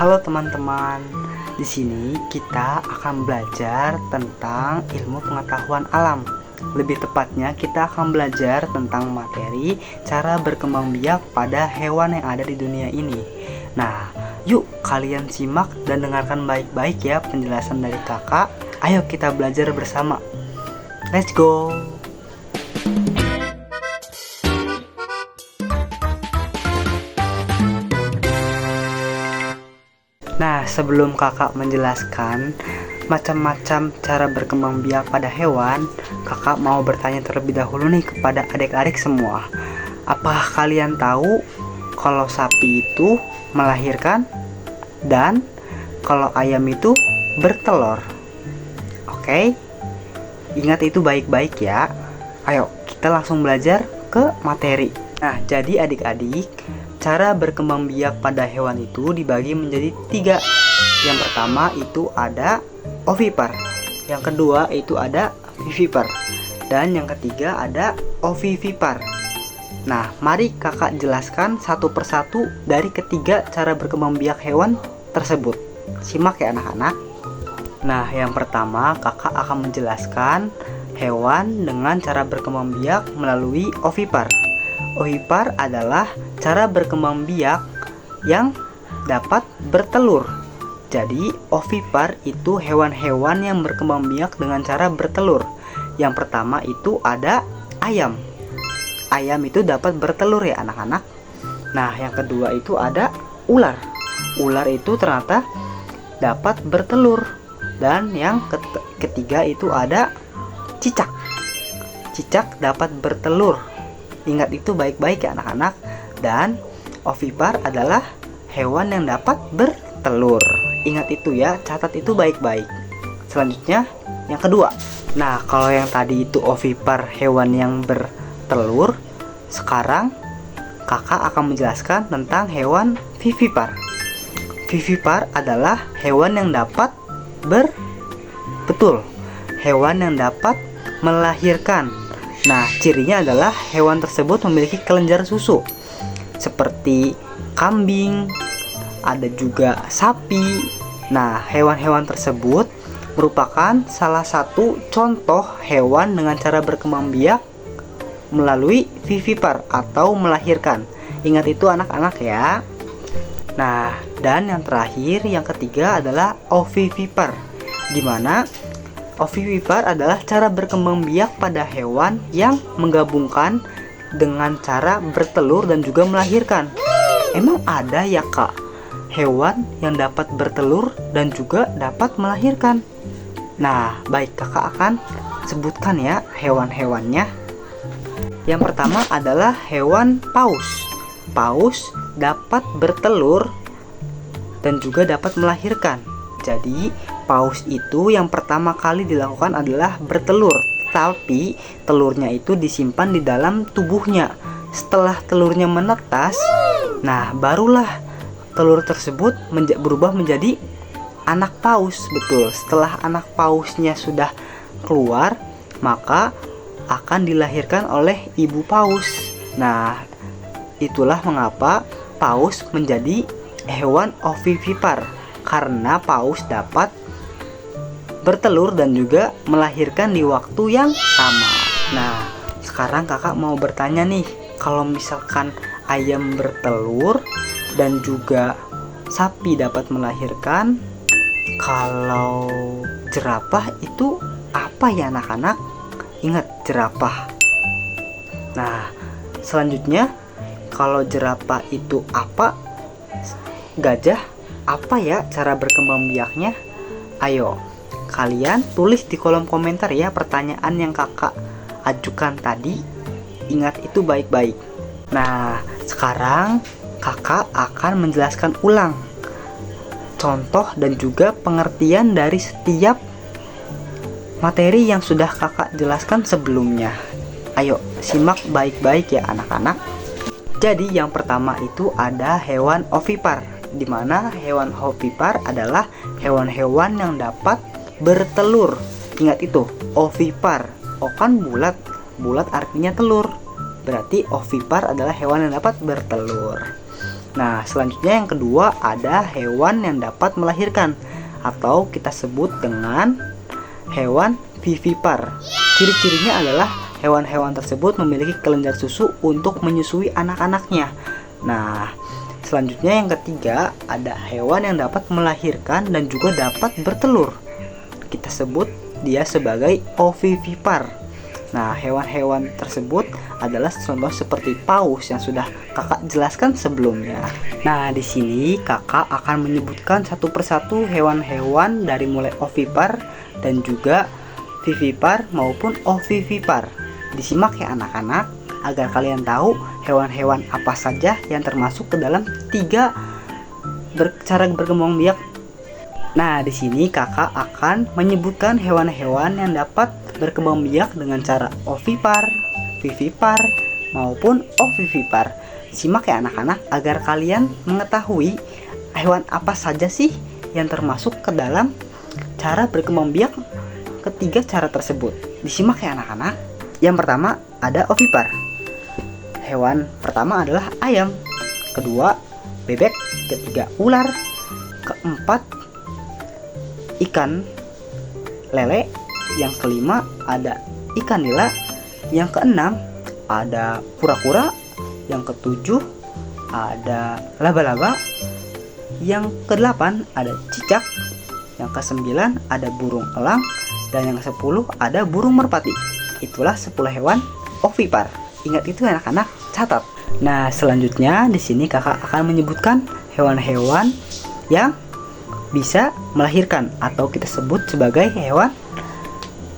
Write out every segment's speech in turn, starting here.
Halo teman-teman, di sini kita akan belajar tentang ilmu pengetahuan alam. Lebih tepatnya kita akan belajar tentang materi cara berkembang biak pada hewan yang ada di dunia ini. Nah, yuk kalian simak dan dengarkan baik-baik ya penjelasan dari kakak. Ayo kita belajar bersama. Let's go! Nah, sebelum kakak menjelaskan macam-macam cara berkembang biak pada hewan, kakak mau bertanya terlebih dahulu nih kepada adik-adik semua. Apakah kalian tahu kalau sapi itu melahirkan dan kalau ayam itu bertelur? Oke, ingat itu baik-baik ya. Ayo, kita langsung belajar ke materi. Nah, jadi adik-adik, cara berkembang biak pada hewan itu dibagi menjadi 3. Yang pertama itu ada ovipar, yang kedua itu ada vivipar, dan yang ketiga ada ovivipar. Nah, mari kakak jelaskan satu persatu dari ketiga cara berkembang biak hewan tersebut. Simak ya anak-anak. Nah, yang pertama kakak akan menjelaskan hewan dengan cara berkembang biak melalui ovipar. Ovipar adalah cara berkembang biak yang dapat bertelur. Jadi, ovipar itu hewan-hewan yang berkembang biak dengan cara bertelur. Yang pertama itu ada ayam. Ayam itu dapat bertelur ya anak-anak. Nah, yang kedua itu ada ular. Ular itu ternyata dapat bertelur. Dan yang ketiga itu ada cicak. Cicak dapat bertelur. Ingat itu baik-baik ya anak-anak. Dan ovipar adalah hewan yang dapat bertelur. Ingat itu ya, catat itu baik-baik. Selanjutnya yang kedua. Nah, kalau yang tadi itu ovipar, hewan yang bertelur, sekarang kakak akan menjelaskan tentang hewan vivipar. Vivipar adalah hewan yang dapat hewan yang dapat melahirkan. Nah, cirinya adalah hewan tersebut memiliki kelenjar susu seperti kambing, ada juga sapi. Nah, hewan-hewan tersebut merupakan salah satu contoh hewan dengan cara berkembang biak melalui vivipar atau melahirkan. Ingat itu anak-anak ya. Nah, dan yang terakhir, yang ketiga adalah ovivipar, di mana ovivipar adalah cara berkembang biak pada hewan yang menggabungkan dengan cara bertelur dan juga melahirkan. Emang ada ya kak, hewan yang dapat bertelur dan juga dapat melahirkan? Nah, baik kakak akan sebutkan ya hewan-hewannya. Yang pertama adalah hewan paus. Paus dapat bertelur dan juga dapat melahirkan. Jadi, paus itu yang pertama kali dilakukan adalah bertelur, tapi telurnya itu disimpan di dalam tubuhnya. Setelah telurnya menetas, nah barulah telur tersebut berubah menjadi anak paus. Betul, setelah anak pausnya sudah keluar, maka akan dilahirkan oleh ibu paus. Nah, itulah mengapa paus menjadi hewan ovivipar, karena paus dapat bertelur dan juga melahirkan di waktu yang sama. Nah, sekarang kakak mau bertanya nih, kalau misalkan ayam bertelur dan juga sapi dapat melahirkan, kalau jerapah itu apa ya anak-anak? Ingat jerapah. Nah, selanjutnya kalau jerapah itu apa? Gajah apa ya cara berkembang biaknya? Ayo, kalian tulis di kolom komentar ya pertanyaan yang kakak ajukan tadi. Ingat itu baik-baik. Nah, sekarang kakak akan menjelaskan ulang contoh dan juga pengertian dari setiap materi yang sudah kakak jelaskan sebelumnya. Ayo, simak baik-baik ya anak-anak. Jadi yang pertama itu ada hewan ovipar, di mana hewan ovipar adalah hewan-hewan yang dapat bertelur. Ingat itu, ovipar. O kan bulat, bulat artinya telur. Berarti ovipar adalah hewan yang dapat bertelur. Nah, selanjutnya yang kedua ada hewan yang dapat melahirkan atau kita sebut dengan hewan vivipar. Ciri-cirinya adalah hewan-hewan tersebut memiliki kelenjar susu untuk menyusui anak-anaknya. Nah, selanjutnya yang ketiga ada hewan yang dapat melahirkan dan juga dapat bertelur. Kita sebut dia sebagai ovivipar. Nah, hewan-hewan tersebut adalah contoh seperti paus yang sudah kakak jelaskan sebelumnya. Nah, di sini kakak akan menyebutkan satu persatu hewan-hewan dari mulai ovipar dan juga vivipar maupun ovivipar. Disimak ya anak-anak, agar kalian tahu hewan-hewan apa saja yang termasuk ke dalam tiga cara berkembang biak. Nah, di sini kakak akan menyebutkan hewan-hewan yang dapat berkembang biak dengan cara ovipar, vivipar, maupun ovivipar. Simak ya anak-anak agar kalian mengetahui hewan apa saja sih yang termasuk ke dalam cara berkembang biak ketiga cara tersebut. Disimak ya anak-anak. Yang pertama ada ovipar. Hewan pertama adalah ayam, kedua bebek, ketiga ular, keempat ikan lele, yang kelima ada ikan nila, yang keenam ada kura-kura, yang ketujuh ada laba-laba, yang kedelapan ada cicak, yang kesembilan ada burung elang, dan yang kesepuluh ada burung merpati. Itulah 10 hewan ovipar. Ingat itu anak-anak, catat. Nah, selanjutnya di sini kakak akan menyebutkan hewan-hewan yang bisa melahirkan atau kita sebut sebagai hewan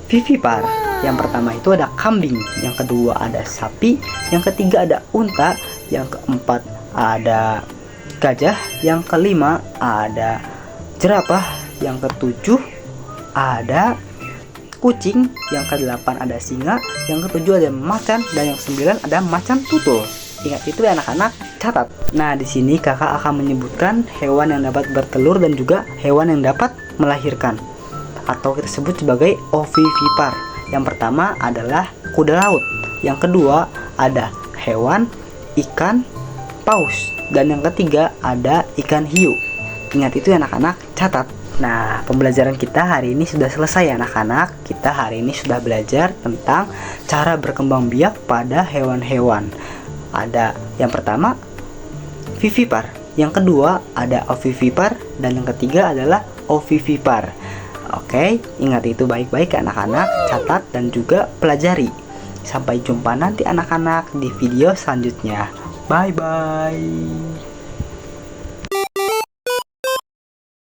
vivipar. Yang pertama itu ada kambing, yang kedua ada sapi, yang ketiga ada unta, yang keempat ada gajah, yang kelima ada jerapah, yang ketujuh ada kucing, yang kedelapan ada singa, yang ketujuh ada macan, dan yang sembilan ada macan tutul. Ingat itu ya anak-anak, catat. Nah, di sini kakak akan menyebutkan hewan yang dapat bertelur dan juga hewan yang dapat melahirkan atau kita sebut sebagai ovivipar. Yang pertama adalah kuda laut, yang kedua ada hewan ikan paus, dan yang ketiga ada ikan hiu. Ingat itu ya anak-anak, catat. Nah, pembelajaran kita hari ini sudah selesai ya anak-anak. Kita hari ini sudah belajar tentang cara berkembang biak pada hewan-hewan. Ada yang pertama vivipar, yang kedua ada ovivipar, dan yang ketiga adalah ovivipar. Oke, ingat itu baik-baik anak-anak, catat dan juga pelajari. Sampai jumpa nanti anak-anak di video selanjutnya. Bye bye.